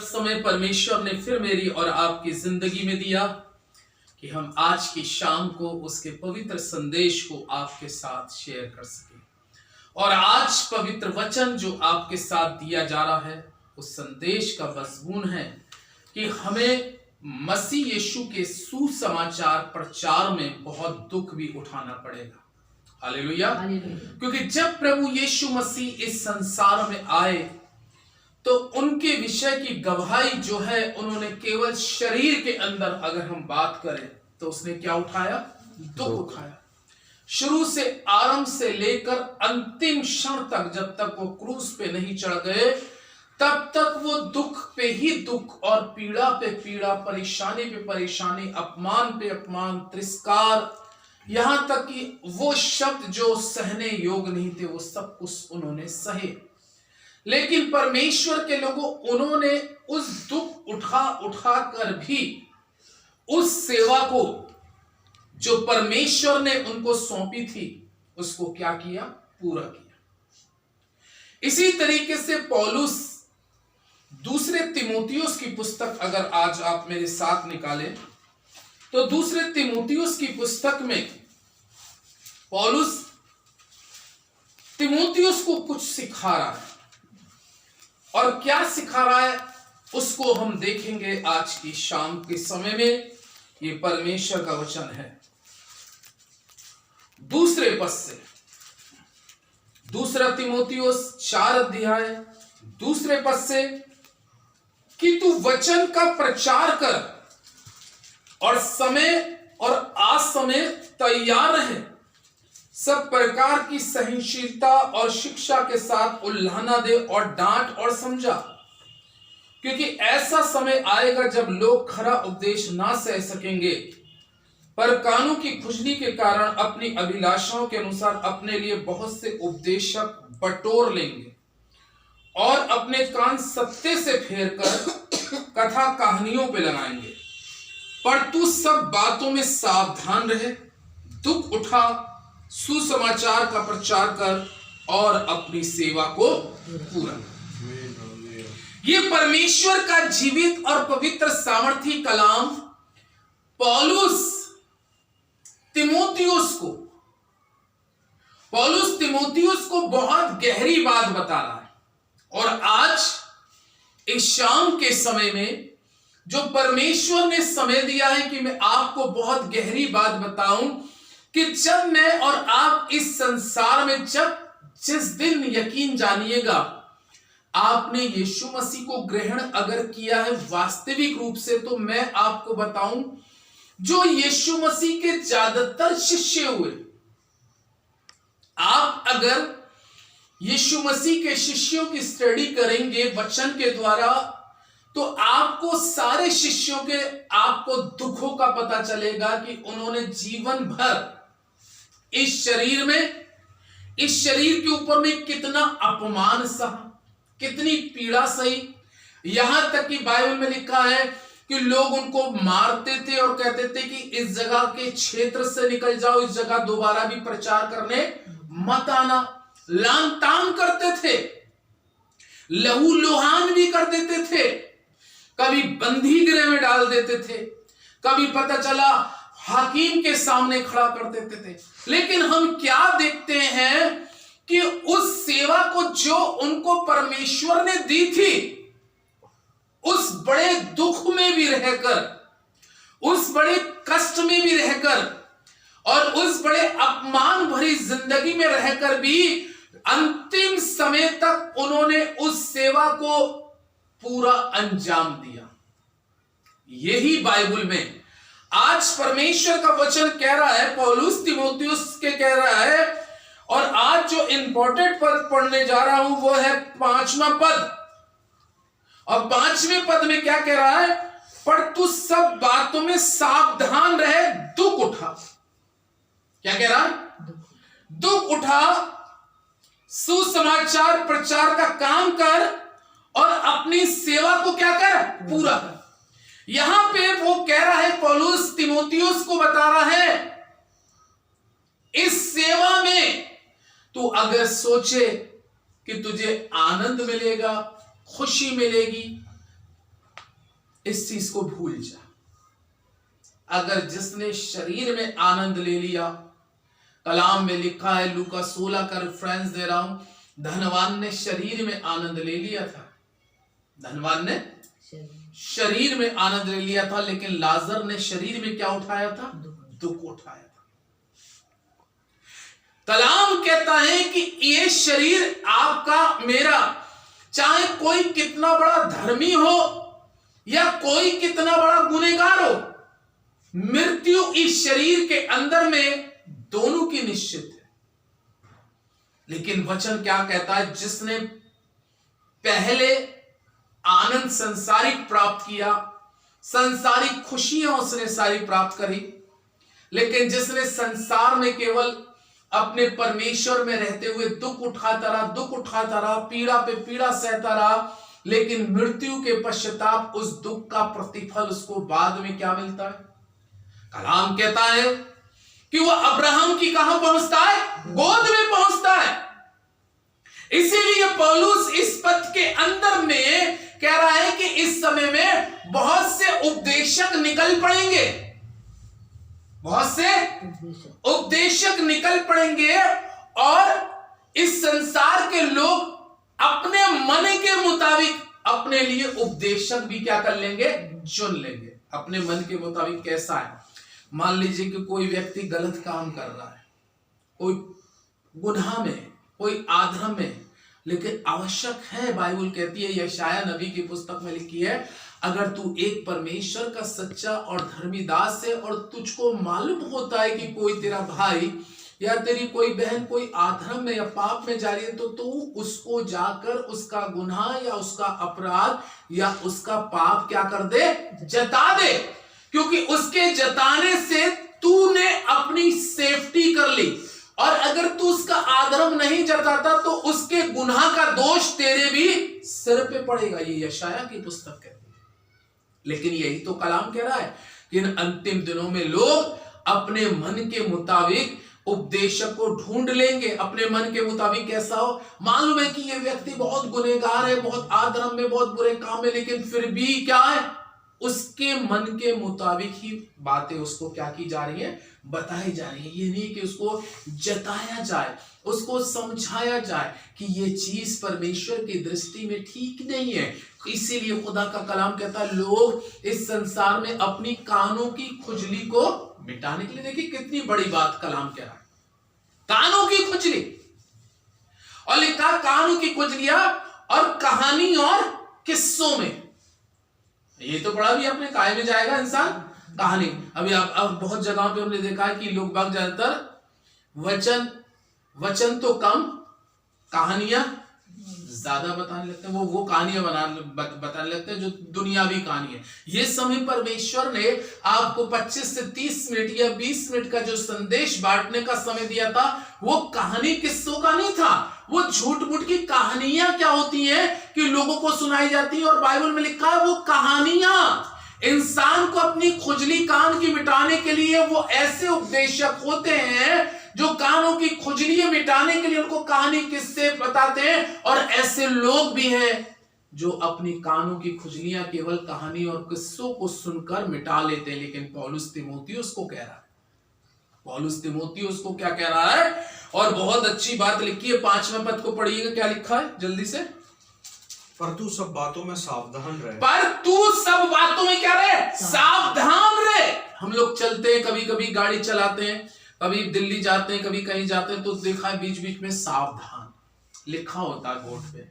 समय परमेश्वर ने फिर मेरी और आपकी जिंदगी में दिया कि हम आज की शाम को उसके पवित्र संदेश को आपके साथ शेयर कर सके। और आज पवित्र वचन जो आपके साथ दिया जा रहा है उस संदेश का मजमून है कि हमें मसीह यीशु के सुसमाचार प्रचार में बहुत दुख भी उठाना पड़ेगा। हालेलुया। क्योंकि जब प्रभु यीशु मसीह इस संसार में आए तो उनके विषय की गवाही जो है उन्होंने केवल शरीर के अंदर अगर हम बात करें तो उसने क्या उठाया? दुख उठाया। शुरू से आरंभ से लेकर अंतिम क्षण तक, जब तक वो क्रूस पे नहीं चढ़ गए तब तक वो दुख पे ही दुख और पीड़ा पे पीड़ा, परेशानी पे परेशानी, अपमान पे अपमान, तिरस्कार, यहां तक कि वो शब्द जो सहने योग्य नहीं थे वो सब कुछ उन्होंने सहे। लेकिन परमेश्वर के लोगों, उन्होंने उस दुख उठा कर भी उस सेवा को जो परमेश्वर ने उनको सौंपी थी उसको क्या किया? पूरा किया। इसी तरीके से पौलुस दूसरे तीमुथियुस की पुस्तक अगर आज आप मेरे साथ निकालें तो दूसरे तीमुथियुस की पुस्तक में पौलुस तीमुथियुस को कुछ सिखा रहा है, और क्या सिखा रहा है उसको हम देखेंगे आज की शाम के समय में। ये परमेश्वर का वचन है। दूसरे पद से, दूसरा तीमुथियुस 4 अध्याय दूसरे पद से, कि तू वचन का प्रचार कर और समय और असमय तैयार रहे, सब प्रकार की सहनशीलता और शिक्षा के साथ उल्लाहना दे और डांट और समझा, क्योंकि ऐसा समय आएगा जब लोग खरा उपदेश ना सह सकेंगे, पर कानों की खुजली के कारण अपनी अभिलाषाओं के अनुसार अपने लिए बहुत से उपदेशक बटोर लेंगे और अपने कान सत्य से फेरकर कथा कहानियों पे लगाएंगे। पर तू सब बातों में सावधान रहे, दुख उठा, सुसमाचार का प्रचार कर और अपनी सेवा को पूरा कर। ये परमेश्वर का जीवित और पवित्र सामर्थी कलाम पौलुस तीमुथियुस को बहुत गहरी बात बता रहा है। और आज इस शाम के समय में जो परमेश्वर ने समय दिया है कि मैं आपको बहुत गहरी बात बताऊं कि जब मैं और आप इस संसार में जिस दिन यकीन जानिएगा आपने यीशु मसीह को ग्रहण अगर किया है वास्तविक रूप से, तो मैं आपको बताऊं जो यीशु मसीह के ज्यादातर शिष्य हुए, आप अगर यीशु मसीह के शिष्यों की स्टडी करेंगे वचन के द्वारा तो आपको सारे शिष्यों के आपको दुखों का पता चलेगा कि उन्होंने जीवन भर इस शरीर में, इस शरीर के ऊपर में कितना अपमान सहा, कितनी पीड़ा सही। यहां तक कि बाइबल में लिखा है कि लोग उनको मारते थे और कहते थे कि इस जगह के क्षेत्र से निकल जाओ, इस जगह दोबारा भी प्रचार करने मत आना। लान तान करते थे, लहू लोहान भी कर देते थे, कभी बंदी गृह में डाल देते थे, कभी पता चला हाकिम के सामने खड़ा कर देते थे। लेकिन हम क्या देखते हैं कि उस सेवा को जो उनको परमेश्वर ने दी थी, उस बड़े दुख में भी रहकर, उस बड़े कष्ट में भी रहकर और उस बड़े अपमान भरी जिंदगी में रहकर भी अंतिम समय तक उन्होंने उस सेवा को पूरा अंजाम दिया। यही बाइबल में आज परमेश्वर का वचन कह रहा है, पौलुस तीमुथियुस के कह रहा है। और आज जो इंपॉर्टेंट पद पढ़ने जा रहा हूं वो है 5वां पद। और 5वें पद में क्या कह रहा है? पर तू सब बातों में सावधान रहे, दुख उठा। क्या कह रहा है? दुख उठा, सुसमाचार प्रचार का काम कर और अपनी सेवा को क्या कर? पूरा कर। यहां पे वो कह रहा है, पौलुस तीमुथियुस को बता रहा है, इस सेवा में तू अगर सोचे कि तुझे आनंद मिलेगा, खुशी मिलेगी, इस चीज को भूल जा। अगर जिसने शरीर में आनंद ले लिया, कलाम में लिखा है, लूका 16 का रेफरेंस दे रहा हूं, धनवान ने शरीर में आनंद ले लिया था, धनवान ने शरीर में आनंद ले लिया था, लेकिन लाजर ने शरीर में क्या उठाया था? दुख उठाया था। कलाम कहता है कि ये शरीर आपका मेरा, चाहे कोई कितना बड़ा धर्मी हो या कोई कितना बड़ा गुनहगार हो, मृत्यु इस शरीर के अंदर में दोनों की निश्चित है। लेकिन वचन क्या कहता है? जिसने पहले आनंद संसारिक प्राप्त किया, संसारिक खुशियां उसने सारी प्राप्त करी, लेकिन जिसने संसार में केवल अपने परमेश्वर में रहते हुए दुख उठाता रहा, पीड़ा पे पीड़ा सहता रहा, लेकिन मृत्यु के पश्चाताप उस दुख का प्रतिफल उसको बाद में क्या मिलता है? कलाम कहता है कि वह अब्राहम की कहां पहुंचता है? गोद में पहुंचता है। इसीलिए पौलुस इस पद के अंदर में कह रहा है कि इस समय में बहुत से उपदेशक निकल पड़ेंगे, बहुत से उपदेशक निकल पड़ेंगे, और इस संसार के लोग अपने मन के मुताबिक अपने लिए उपदेशक भी क्या कर लेंगे? चुन लेंगे। अपने मन के मुताबिक कैसा है? मान लीजिए कि कोई व्यक्ति गलत काम कर रहा है, कोई गुनाह में, कोई आधर्म में, लेकिन आवश्यक है, बाइबल कहती है, यशाया नबी की पुस्तक में लिखी है, अगर तू एक परमेश्वर का सच्चा और धर्मी दास है और तुझको मालूम होता है कि कोई तेरा भाई या तेरी कोई बहन कोई आधर्म में या पाप में जा रही है, तो तू उसको जाकर उसका गुनाह या उसका अपराध या उसका पाप क्या कर दे? जता दे। क्योंकि उसके जताने से तूने अपनी सेफ्टी कर ली, और अगर तू उसका आधर्म नहीं जताता तो उसके गुनाह का दोष तेरे भी सिर पे पड़ेगा। ये यशाया की पुस्तक कहती है। लेकिन यही तो कलाम कह रहा है कि इन अंतिम दिनों में लोग अपने मन के मुताबिक उपदेशक को ढूंढ लेंगे। अपने मन के मुताबिक कैसा हो? मालूम है कि ये व्यक्ति बहुत गुनहगार है, बहुत आधर्म में, बहुत बुरे काम में, लेकिन फिर भी क्या है? उसके मन के मुताबिक ही बातें उसको क्या की जा रही है? बताई जा रही है। ये नहीं कि उसको जताया जाए, उसको समझाया जाए कि ये चीज परमेश्वर की दृष्टि में ठीक नहीं है। इसीलिए खुदा का कलाम कहता है, लोग इस संसार में अपनी कानों की खुजली को मिटाने के लिए, देखिए कितनी बड़ी बात कलाम कह रहा है, कानों की खुजली, और लिखा कानों की खुजलियां और कहानी और किस्सों में। ये तो बड़ा भी अपने काय में जाएगा इंसान, कहानी। अभी अब बहुत जगहों पे हमने देखा है कि लोग बाग ज्यादातर वचन तो कम, कहानियां ज्यादा बताने लगते हैं। वो कहानियां बताने लगते हैं जो दुनियावी कहानी है। ये समय परमेश्वर ने आपको 25 से 30 मिनट या 20 मिनट का जो संदेश बांटने का समय दिया था, वो कहानी किस्सों का नहीं था। वो झूठ मूठ की कहानियां क्या होती हैं कि लोगों को सुनाई जाती है, और बाइबल में लिखा है वो कहानियां इंसान को अपनी खुजली कान की मिटाने के लिए, वो ऐसे उपदेशक होते हैं जो कानों की खुजली मिटाने के लिए उनको कहानी किस्से बताते हैं। और ऐसे लोग भी हैं जो अपनी कानों की खुजलियां केवल कहानी और किस्सों को सुनकर मिटा लेते हैं। लेकिन पौलुस तीमुथियुस को कह रहा है, पौलुस तीमुथियुस को क्या कह रहा है? और बहुत अच्छी बात लिखी है, 5वें पद को पढ़िएगा, क्या लिखा है जल्दी से? पर तू सब बातों में सावधान रहे। पर तू सब बातों में क्या रहे? सावधान रहे। हम लोग चलते हैं, कभी कभी गाड़ी चलाते हैं, कभी दिल्ली जाते हैं, कभी कहीं जाते हैं, तो देखा है बीच बीच में सावधान लिखा होता है बोर्ड पे,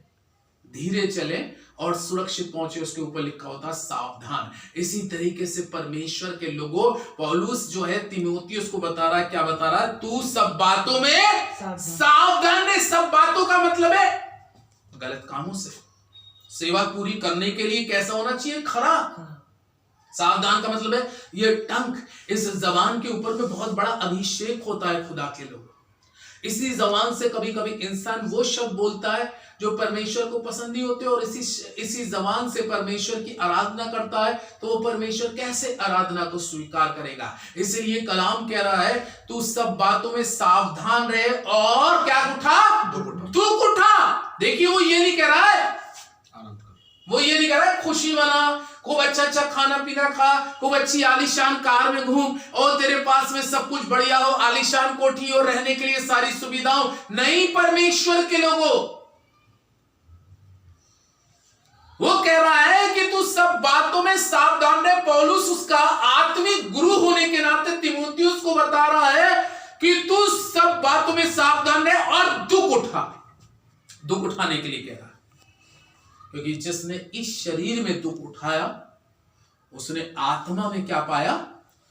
धीरे चले और सुरक्षित पहुंचे, उसके ऊपर लिखा होता है सावधान। इसी तरीके से परमेश्वर के लोगों, पौलुस जो है तीमुथियुस को बता रहा है, क्या बता रहा है? तू सब बातों में सावधान रहे। सब बातों का मतलब है गलत कामों से। सेवा पूरी करने के लिए कैसा होना चाहिए? खरा। सावधान का मतलब है ये टंक, इस जबान के ऊपर में बहुत बड़ा अभिषेक होता है खुदा के लोग। इसी जबान से कभी कभी इंसान वो शब्द बोलता है जो परमेश्वर को पसंद नहीं होते, और इसी जबान से परमेश्वर की आराधना करता है, तो वो परमेश्वर कैसे आराधना को स्वीकार करेगा? इसलिए कलाम कह रहा है तू सब बातों में सावधान रहे और क्या उठा? दुख उठा। देखिए वो ये नहीं कह रहा है वो ये नहीं कह रहा है खुशी मना, खूब अच्छा अच्छा खाना पीना खा, खूब अच्छी आलीशान कार में घूम और तेरे पास में सब कुछ बढ़िया हो, आलीशान कोठी और रहने के लिए सारी सुविधाओं। नहीं, परमेश्वर के लोगों, वो कह रहा है कि तू सब बातों में सावधान रहे। पौलुस उसका आत्मिक गुरु होने के नाते तीमुथियुस को बता रहा है कि तू सब बातों में सावधान रहे और दुख उठा। दुख उठाने के लिए कह रहा है, क्योंकि जिसने इस शरीर में दुख उठाया उसने आत्मा में क्या पाया?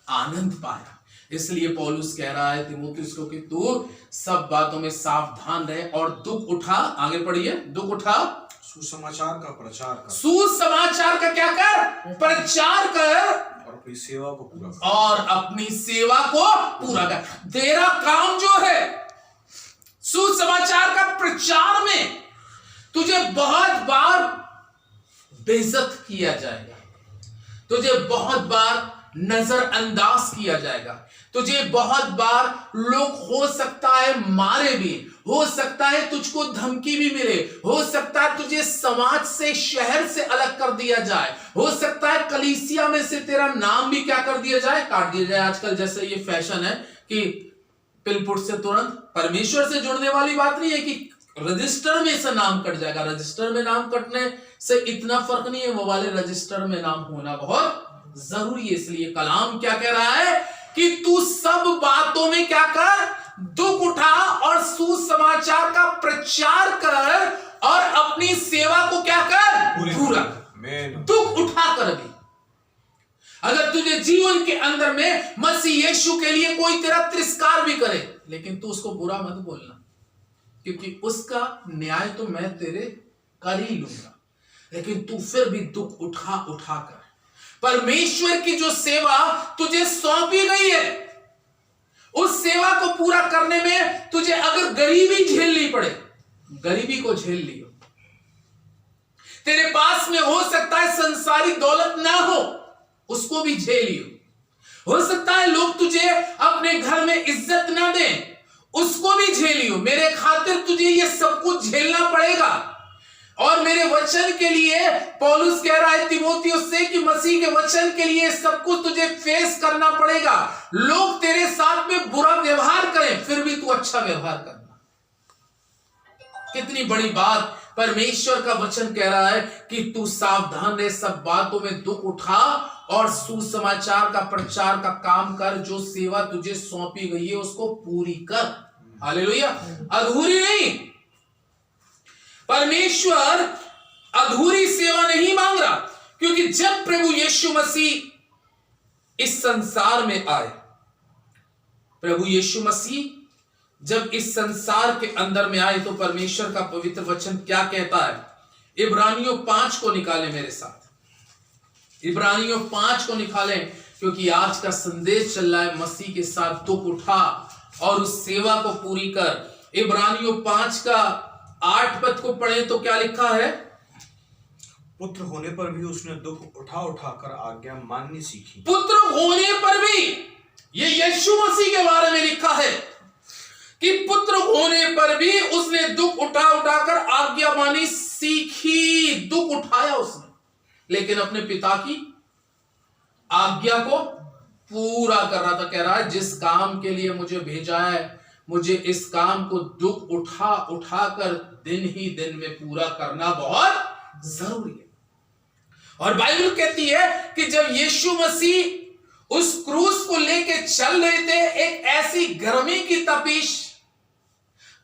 आनंद पाया। इसलिए पौलुस कह रहा है तीमुथियुस को कि तू सब बातों में सावधान रहे और दुख उठा। आगे पढ़िए, दुख उठा, सुसमाचार का प्रचार कर, सुसमाचार का क्या कर? प्रचार कर, और अपनी सेवा को पूरा कर, और अपनी सेवा को पूरा कर। तेरा काम जो है सुसमाचार का प्रचार में तुझे बहुत बार बेइज्जत किया जाएगा, तुझे बहुत बार नजरअंदाज किया जाएगा, तुझे बहुत बार लोग हो सकता है मारे भी, हो सकता है तुझको धमकी भी मिले, हो सकता है तुझे समाज से, शहर से अलग कर दिया जाए, हो सकता है कलीसिया में से तेरा नाम भी क्या कर दिया जाए? काट दिया जाए। आजकल जैसे ये फैशन है कि पिलपुट से तुरंत, परमेश्वर से जुड़ने वाली बात नहीं है कि रजिस्टर में से नाम कट जाएगा। रजिस्टर में नाम कटने से इतना फर्क नहीं है, वो वाले रजिस्टर में नाम होना बहुत जरूरी है। इसलिए कलाम क्या कह रहा है कि तू सब बातों में क्या कर? दुख उठा और सुसमाचार का प्रचार कर और अपनी सेवा को क्या कर? पूरा कर। दुख उठा कर भी। अगर तुझे जीवन के अंदर में मसीह यीशु के लिए कोई तेरा तिरस्कार भी करे, लेकिन तू उसको बुरा मत बोलना, क्योंकि उसका न्याय तो मैं तेरे कर ही लूंगा। लेकिन तू फिर भी दुख उठा उठा कर परमेश्वर की जो सेवा तुझे सौंपी गई है, उस सेवा को पूरा करने में तुझे अगर गरीबी झेलनी पड़े, गरीबी को झेल लियो। तेरे पास में हो सकता है संसारी दौलत ना हो, उसको भी झेलियो। हो सकता है लोग तुझे अपने घर में इज्जत ना दें, उसको भी झेलियो। मेरे खातिर तुझे ये सब कुछ झेलना पड़ेगा। और मेरे वचन के लिए पौलुस कह रहा है तीमुथियुस से कि मसीह के वचन के लिए सब कुछ तुझे फेस करना पड़ेगा। लोग तेरे साथ में बुरा व्यवहार करें, फिर भी तू अच्छा व्यवहार करना। कितनी बड़ी बात परमेश्वर का वचन कह रहा है कि तू सावधान रहे, सब बातों में दुख उठा और सुसमाचार का प्रचार का काम कर। जो सेवा तुझे सौंपी गई है उसको पूरी कर। हालेलुया। अधूरी नहीं। परमेश्वर अधूरी सेवा नहीं मांग रहा, क्योंकि जब प्रभु यीशु मसीह इस संसार में आए, प्रभु यीशु मसीह जब इस संसार के अंदर में आए तो परमेश्वर का पवित्र वचन क्या कहता है? इब्रानियों 5 को निकालें मेरे साथ, इब्रानियों 5 को निकालें, क्योंकि आज का संदेश चल रहा है मसीह के साथ दुख उठा और उस सेवा को पूरी कर। इब्रानियों 5 का 8 पद को पढ़े तो क्या लिखा है? पुत्र होने पर भी उसने दुख उठा उठाकर आज्ञा माननी सीखी। पुत्र होने पर भी, ये यीशु मसीह के बारे में लिखा है कि पुत्र होने पर भी उसने दुख उठा उठाकर आज्ञा मानी सीखी। दुख उठाया उसने, लेकिन अपने पिता की आज्ञा को पूरा कर रहा था। कह रहा है जिस काम के लिए मुझे भेजा है, मुझे इस काम को दुख उठा उठाकर दिन ही दिन में पूरा करना बहुत जरूरी है। और बाइबल कहती है कि जब यीशु मसीह उस क्रूस को लेके चल रहे थे, एक ऐसी गर्मी की तपिश,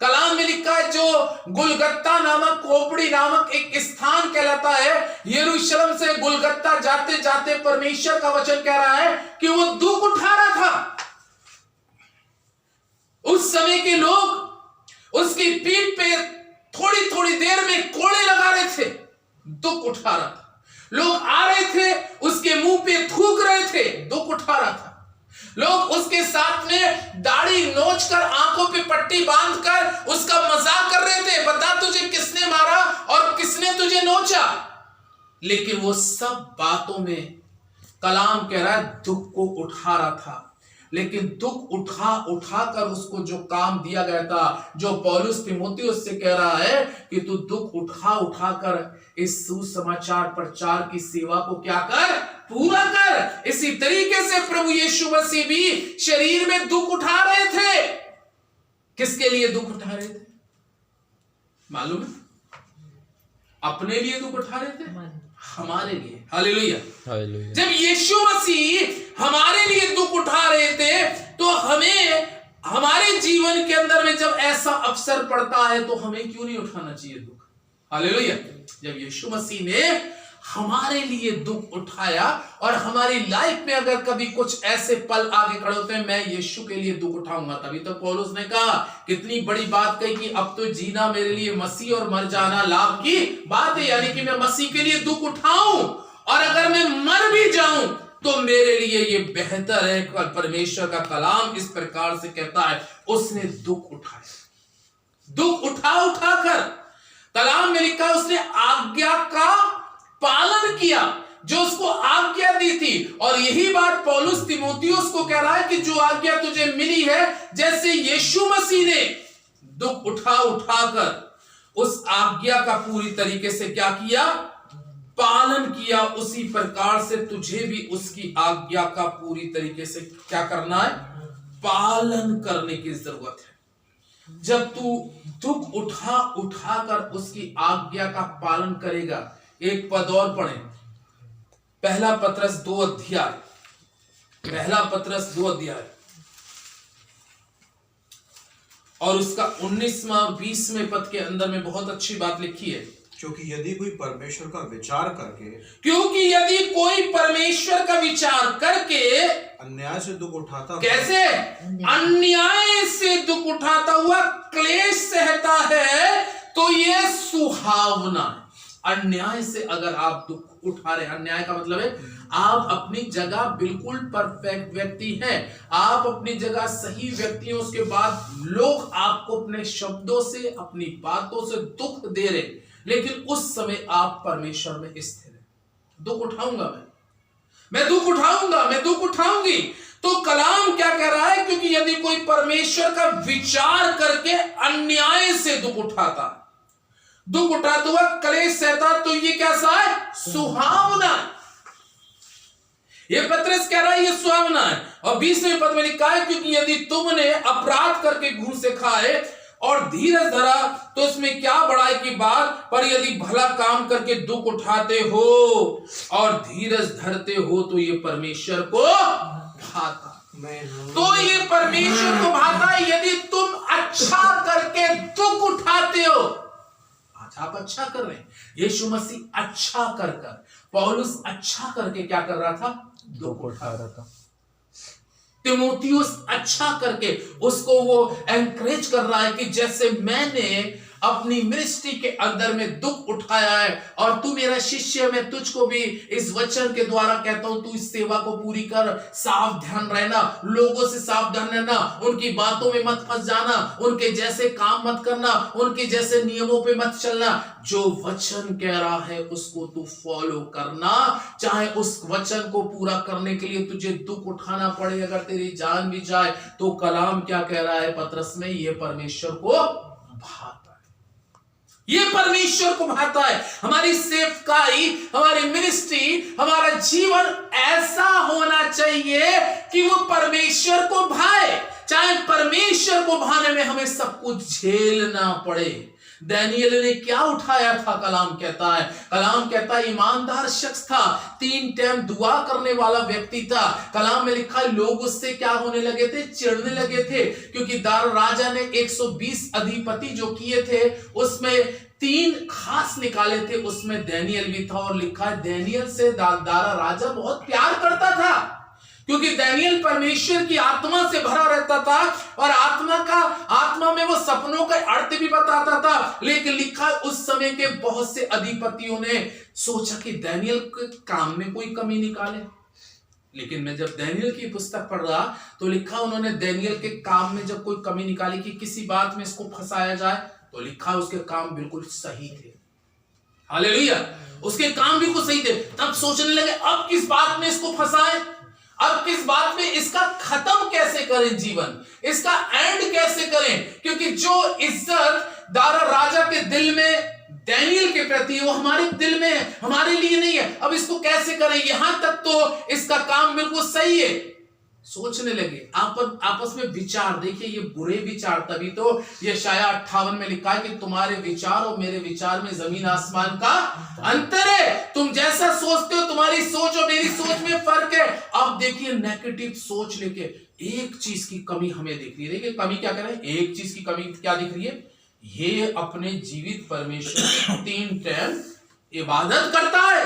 कलाम में लिखा है जो गुलगत्ता नामक, खोपड़ी नामक एक स्थान कहलाता है, यरूशलेम से गुलगत्ता जाते जाते परमेश्वर का वचन कह रहा है कि वो दुख उठा रहा था। उस समय के लोग उसकी पीठ पे थोड़ी थोड़ी देर में कोड़े लगा रहे थे, दुख उठा रहा था। लोग आ रहे थे, उसके मुंह पे थूक रहे थे, दुख उठा रहा था। लोग उसके साथ में दाढ़ी नोच कर, आंखों पे पट्टी बांधकर उसका मजाक कर रहे थे, बता तुझे किसने मारा और किसने तुझे नोचा। लेकिन वो सब बातों में कलाम कह रहा है दुख को उठा रहा था। लेकिन दुख उठा उठा कर उसको जो काम दिया गया था, जो पौलुस तीमुथियुस से कह रहा है कि तू दुख उठा उठा कर इस सुसमाचार प्रचार की सेवा को क्या कर, पूरा कर। इसी तरीके से प्रभु यीशु मसीह भी शरीर में दुख उठा रहे थे। किसके लिए दुख उठा रहे थे मालूम है? अपने लिए दुख उठा रहे थे, हमारे लिए। Hallelujah, hallelujah. जब यीशु मसीह हमारे लिए दुख उठा रहे थे तो हमें हमारे जीवन के अंदर में जब ऐसा अवसर पड़ता है तो हमें क्यों नहीं उठाना चाहिए दुख? हालेलुया। जब यीशु मसीह ने हमारे लिए दुख उठाया और हमारी लाइफ में अगर कभी कुछ ऐसे पल आगे खड़े होते हैं, मैं यीशु के लिए दुख उठाऊंगा, तभी तो पौलुस ने कहा, कितनी बड़ी बात कही कि अब तो जीना मेरे लिए मसीह और मर जाना लाभ की बात है। यानी कि मैं मसीह के लिए दुख उठाऊं और अगर मैं मर भी जाऊं तो मेरे लिए ये बेहतर है। परमेश्वर का कलाम इस प्रकार से कहता है, उसने दुख उठाया, दुख उठा उठा कर कलाम में लिखा है उसने आज्ञा का पालन किया जो उसको आज्ञा दी थी। और यही बात पौलुस तीमुथियुस को कह रहा है कि जो आज्ञा तुझे मिली है, जैसे यीशु मसीह ने दुख उठा उठा कर उस आज्ञा का पूरी तरीके से क्या किया, पालन किया, उसी प्रकार से तुझे भी उसकी आज्ञा का पूरी तरीके से क्या करना है, पालन करने की जरूरत है। जब तू दुख उठा उठा कर उसकी आज्ञा का पालन करेगा। एक पद और पढ़ें, पहला पत्रस 2 अध्याय, पहला पत्रस 2 अध्याय और उसका 19वां और 20वें पद के अंदर में बहुत अच्छी बात लिखी है। क्योंकि यदि कोई परमेश्वर का विचार करके, क्योंकि यदि कोई परमेश्वर का विचार करके अन्याय से दुख उठाता, कैसे अन्याय से दुख उठाता हुआ क्लेश सहता है तो यह सुहावना है। अन्याय से अगर आप दुख उठा रहे, अन्याय का मतलब है आप अपनी जगह बिल्कुल परफेक्ट व्यक्ति हैं, आप अपनी जगह सही व्यक्ति हैं, उसके बाद लोग आपको अपने शब्दों से अपनी बातों से दुख दे रहे, लेकिन उस समय आप परमेश्वर में स्थिर हैं। दुख उठाऊंगा मैं दुख उठाऊंगा, मैं दुख उठाऊंगी। तो कलाम क्या कह रहा है, क्योंकि यदि कोई परमेश्वर का विचार करके अन्याय से दुख उठाता, दुख उठाता हुआ क्लेश सहता, तो ये कैसा है, सुहावना है। ये पत्रस कह रहा है ये सुहावना है। और 20वें पद में लिखा है, क्योंकि यदि तुमने अपराध करके घूस से खाए और धीरज धरा तो इसमें क्या बड़ाई की बात, पर यदि भला काम करके दुख उठाते हो और धीरज धरते हो तो ये परमेश्वर को भाता। तो ये परमेश्वर को भाता है यदि तुम अच्छा करके दुख उठाते हो। आज आप अच्छा कर रहे हैं, यीशु मसीह अच्छा कर कर, पौलुस अच्छा करके क्या कर रहा था, दुख उठा रहा था। तीमुथियुस अच्छा करके उसको वो एनकरेज कर रहा है कि जैसे मैंने अपनी मिनिस्ट्री के अंदर में दुख उठाया है और तू मेरा शिष्य, मैं तुझको भी इस वचन के द्वारा कहता हूं, तू इस सेवा को पूरी कर। सावधान रहना, लोगों से सावधान रहना, उनकी बातों में मत फंस जाना, उनके जैसे काम मत करना, उनके जैसे नियमों पे मत चलना। जो वचन कह रहा है उसको तू फॉलो करना, चाहे उस वचन को पूरा करने के लिए तुझे दुख उठाना पड़े, अगर तेरी जान भी जाए। तो कलाम क्या कह रहा है पत्रस में, ये परमेश्वर को भाता है, ये परमेश्वर को भाता है। हमारी सेवकाई, हमारी मिनिस्ट्री, हमारा जीवन ऐसा होना चाहिए कि वो परमेश्वर को भाए, चाहे परमेश्वर को भाने में हमें सब कुछ झेलना पड़े। दानियेल ने क्या उठाया था, कलाम कहता है ईमानदार शख्स था, 3 टाइम दुआ करने वाला व्यक्ति था। कलाम में लिखा है लोग उससे क्या होने लगे थे, चिढ़ने लगे थे, क्योंकि दार राजा ने 120 अधिपति जो किए थे उसमें 3 खास निकाले थे, उसमें दानियेल भी था। और लिखा है दानियेल से दारा राजा बहुत प्यार करता था, क्योंकि दानियेल परमेश्वर की आत्मा से भरा रहता था और आत्मा में वो सपनों का अर्थ भी बताता था। लेकिन लिखा उस समय के बहुत से अधिपतियों ने सोचा कि दानियेल के काम में कोई कमी निकाले। लेकिन मैं जब दानियेल की पुस्तक पढ़ रहा तो लिखा उन्होंने दानियेल के काम में जब कोई कमी निकाली कि किसी बात में इसको फंसाया जाए, तो लिखा उसके काम बिल्कुल सही थे। हालेलुया, उसके काम बिल्कुल सही थे। तब सोचने लगे अब किस बात में इसको फंसाए, अब किस बात में, इसका खत्म कैसे करें जीवन, इसका एंड कैसे करें, क्योंकि जो इज्जत दारा राजा के दिल में दानियेल के प्रति वो हमारे दिल में है, हमारे लिए नहीं है। अब इसको कैसे करें, यहां तक तो इसका काम बिल्कुल सही है। सोचने लगे, आपस में विचार, देखिए ये बुरे विचार, तभी तो यशायाह 58 में लिखा है कि तुम्हारे विचार और मेरे विचार में जमीन आसमान का अंतर है। तुम जैसा सोचते हो, तुम्हारी सोच और मेरी सोच में फर्क है। अब देखिए नेगेटिव सोच लेके एक चीज की कमी हमें दिख रही है। देखिए कमी क्या करें, एक चीज की कमी क्या दिख रही है, ये अपने जीवित परमेश्वर की 3 टाइम इबादत करता है।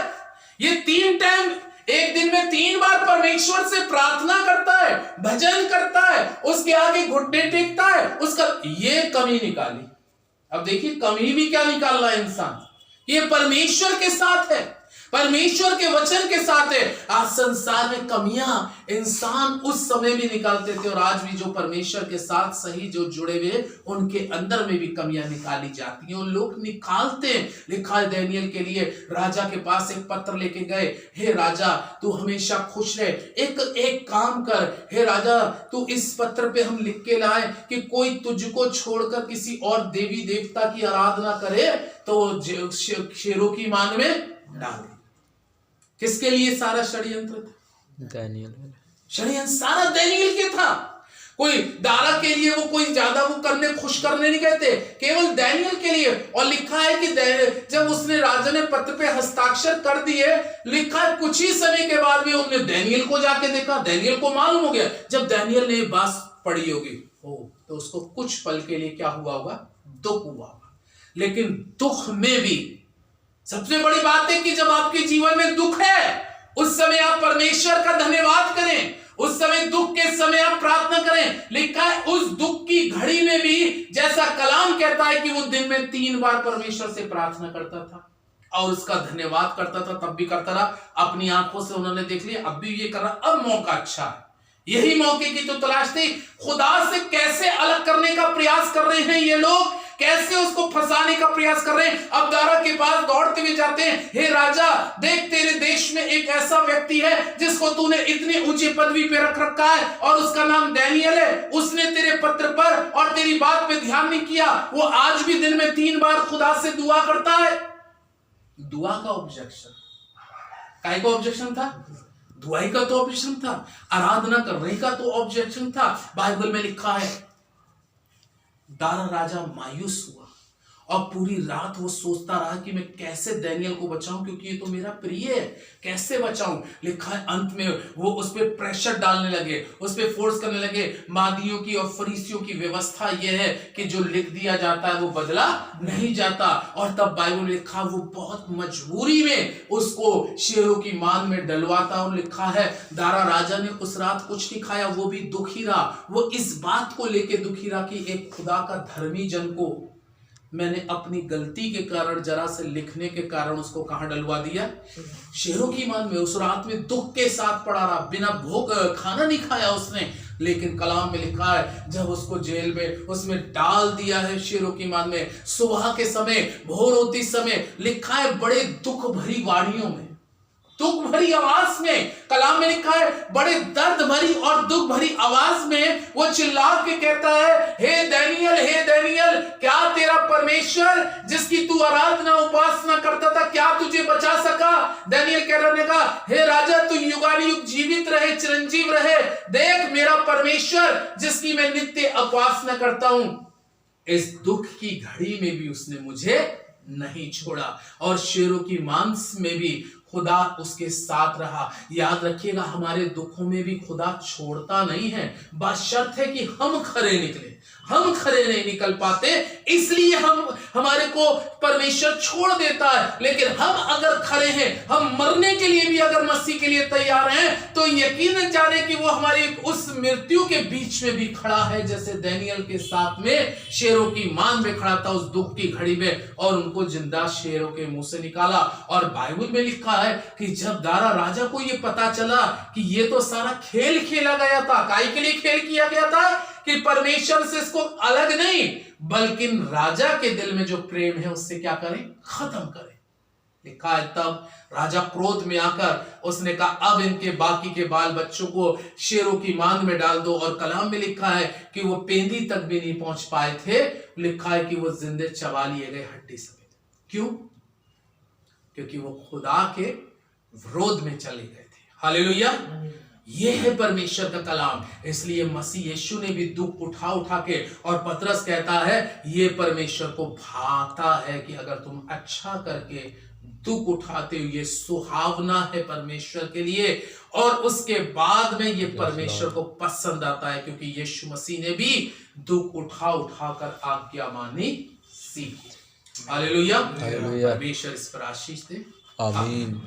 ये 3 टाइम, एक दिन में 3 बार परमेश्वर से प्रार्थना करता है, भजन करता है, उसके आगे घुटने टेकता है, उसका ये कमी निकाली। अब देखिए कमी भी क्या निकाल रहा है इंसान, ये परमेश्वर के साथ है, परमेश्वर के वचन के साथ है। आज संसार में कमियां इंसान उस समय भी निकालते थे, और आज भी जो परमेश्वर के साथ सही जो जुड़े हुए उनके अंदर में भी कमियां निकाली जाती हैं, और लोग निकालते हैं। लिखा है दानियेल के लिए, राजा के पास एक पत्र लेके गए, हे राजा तू हमेशा खुश रहे, एक काम कर, हे राजा तू इस पत्र पे हम लिख के लाए कि कोई तुझको छोड़कर किसी और देवी देवता की आराधना करे तो शेरों की मान में डाल दे। किसके लिए सारा षड्यंत्र था, दानियेल, षड्यंत्र सारा दानियेल के था। कोई दारा के लिए वो कोई ज्यादा वो करने खुश करने नहीं गए थे, केवल दानियेल के लिए। और लिखा है कि जब उसने राजा ने पत्र पे हस्ताक्षर कर दिए, लिखा है कुछ ही समय के बाद भी उन्होंने दानियेल को जाके देखा, दानियेल को मालूम हो गया। जब दानियेल ने बात पढ़ी होगी तो उसको कुछ पल के लिए क्या हुआ होगा, दुख हुआ होगा। लेकिन दुख में भी सबसे बड़ी बात है कि जब आपके जीवन में दुख है, उस समय आप परमेश्वर का धन्यवाद करें, उस समय दुख के समय आप प्रार्थना करें। लिखा है उस दुख की घड़ी में भी, जैसा कलाम कहता है कि वो दिन में 3 बार परमेश्वर से प्रार्थना करता था और उसका धन्यवाद करता था। तब भी करता रहा, अपनी आंखों से उन्होंने देख लिया, अब भी ये कर रहा। अब मौका अच्छा है, यही मौके की तो तलाश थी। खुदा से कैसे अलग करने का प्रयास कर रहे हैं ये लोग, कैसे उसको फंसाने का प्रयास कर रहे हैं। अब दारा के पास दौड़ते हुए जाते हैं, हे राजा देख तेरे देश में एक ऐसा व्यक्ति है जिसको तूने इतनी ऊंची पदवी पे रख रखा है और उसका नाम दानियेल है। उसने तेरे पत्र पर और तेरी बात पे ध्यान नहीं किया, वो आज भी दिन में 3 बार खुदा से दुआ करता है। दुआ का ऑब्जेक्शन, काय का ऑब्जेक्शन था, दुआई का तो ऑब्जेक्शन था, आराधना करने का तो ऑब्जेक्शन था। बाइबल में लिखा है दारा राजा मायूस हुआ और पूरी रात वो सोचता रहा कि मैं कैसे दानियेल को बचाऊं, क्योंकि ये तो मेरा प्रिय है, कैसे बचाऊं। लिखा है अंत में वो उस पर प्रेशर डालने लगे, उस पर फोर्स करने लगे। मादियों की और फरीसियों की व्यवस्था यह है कि जो लिख दिया जाता है वो बदला नहीं जाता। और तब बाइबल में लिखा वो बहुत मजबूरी में उसको शेरों की मान में डलवाता। और लिखा है दारा राजा ने उस रात कुछ नहीं खाया, वो भी दुखी रहा। वो इस बात को लेके दुखी रहा कि एक खुदा का धर्मी जन को मैंने अपनी गलती के कारण, जरा से लिखने के कारण उसको कहां डलवा दिया, शेरों की मान में। उस रात में दुख के साथ पड़ा रहा, बिना भूख खाना नहीं खाया उसने। लेकिन कलाम में लिखा है जब उसको जेल में उसमें डाल दिया है शेरों की मान में, सुबह के समय, भोर होती समय, लिखा है बड़े दुख भरी वाणियों में, दुख भरी आवाज में, कलाम में लिखा है बड़े दर्द भरी और दुख भरी आवाज में वो चिल्ला के कहता है, हे दानियेल, क्या तेरा परमेश्वर जिसकी तू आराधना उपासना करता था, क्या तुझे बचा सका? दानियेल कहने का, हे राजा तू युगानुयुग जीवित रहे, चिरंजीव रहे। देख मेरा परमेश्वर जिसकी मैं नित्य उपासना करता हूं, इस दुख की घड़ी में भी उसने मुझे नहीं छोड़ा। और शेरों की मांस में भी खुदा उसके साथ रहा। याद रखिएगा हमारे दुखों में भी खुदा छोड़ता नहीं है, बशर्त है कि हम खरे निकले। हम खरे नहीं निकल पाते, इसलिए हमारे को परमेश्वर छोड़ देता है। लेकिन हम अगर खरे हैं, हम मरने के लिए भी अगर मसीह के लिए तैयार हैं, तो यकीन जाने कि वो हमारी उस मृत्यु के बीच में भी खड़ा है, जैसे दानियेल के साथ में शेरों की मान में खड़ा था उस दुख की घड़ी में, और उनको जिंदा शेरों के मुंह से निकाला। और बाइबल में लिखा है कि जब दारा राजा को ये पता चला कि ये तो सारा खेल खेला गया था, काहे के लिए खेल किया गया था कि परमेश्वर से इसको अलग नहीं, बल्कि राजा के दिल में जो प्रेम है उससे क्या करें, खत्म करें। लिखा है तब राजा क्रोध में आकर उसने कहा अब इनके बाकी के बाल बच्चों को शेरों की मांद में डाल दो। और कलाम में लिखा है कि वो पेंदी तक भी नहीं पहुंच पाए थे, लिखा है कि वो जिंदे चबा लिए गए हड्डी समेत। क्यों? क्योंकि वो खुदा के विरोध में चले गए थे। हालेलुया। ये है परमेश्वर का कलाम। इसलिए मसीह यीशु ने भी दुख उठा उठा के, और पतरस कहता है ये परमेश्वर को भाता है कि अगर तुम अच्छा करके दुख उठाते हो, ये सुहावना है परमेश्वर के लिए, और उसके बाद में ये परमेश्वर को पसंद आता है, क्योंकि यीशु मसीह ने भी दुख उठा उठा कर आज्ञा मानी सीखी। हालेलुया। परमेश्वर इस पर आशीष दे। आमीन।